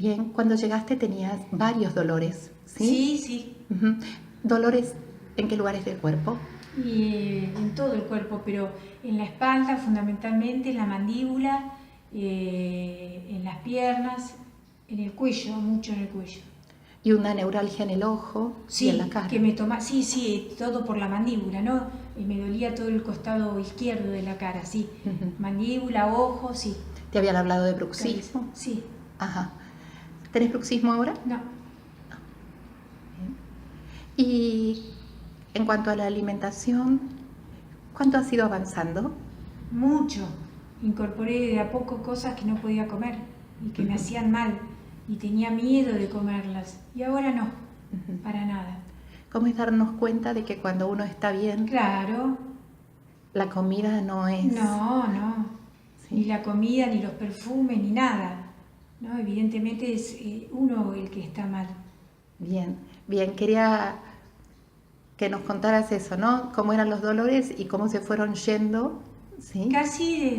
Bien, cuando llegaste tenías varios dolores, ¿sí? Sí, sí. Ujú. ¿Dolores en qué lugares del cuerpo? Y en todo el cuerpo, pero en la espalda fundamentalmente, en la mandíbula, en las piernas, en el cuello, mucho en el cuello. Y una neuralgia en el ojo y en la Sí, cara. que me toma, sí, sí, todo por la mandíbula, ¿no? Me dolía todo el costado izquierdo de la cara, sí. Ujú. Mandíbula, ojo, sí. ¿Te habían hablado de Cabeza, bruxismo? sí. Ajá. ¿Tenés bruxismo ahora? No, Bien. Y en cuanto a la alimentación, ¿cuánto has ido avanzando? mucho. Incorporé de a poco cosas que no podía comer y que me Ujú. hacían mal y tenía miedo de comerlas. Y ahora no, Ujú. para nada. ¿Cómo es darnos cuenta de que cuando uno está bien, Claro, la comida no es? no, no. Ni ¿Sí? la comida, ni los perfumes, ni nada. ¿No? Evidentemente es uno el que está mal. Bien, bien, quería que nos contaras eso, ¿no? Cómo eran los dolores y cómo se fueron yendo, ¿sí? Casi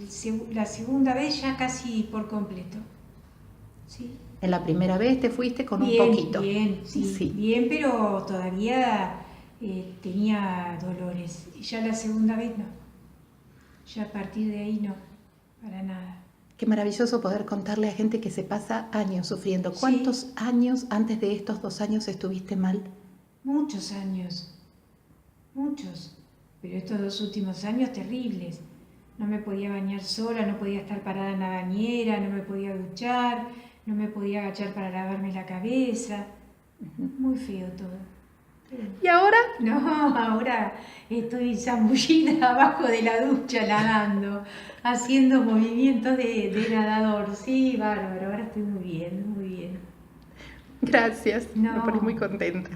desde la segunda vez ya casi por completo. ¿Sí? En la primera vez te fuiste con un Bien, poquito. bien, sí, Sí. bien, pero todavía tenía dolores. Y ya la segunda vez no. Ya a partir de ahí no, para nada. Qué maravilloso poder contarle a gente que se pasa años sufriendo. Sí, ¿Cuántos años antes de estos 2 años estuviste mal? muchos años, muchos. Pero estos 2 últimos años terribles. No me podía bañar sola, no podía estar parada en la bañera, no me podía duchar, no me podía agachar para lavarme la cabeza. Muy feo todo. ¿Y ahora? No, ahora estoy zambullida abajo de la ducha nadando, haciendo movimientos de nadador. Sí, bárbaro, ahora estoy muy bien, muy bien. Gracias, me pones muy No, contenta.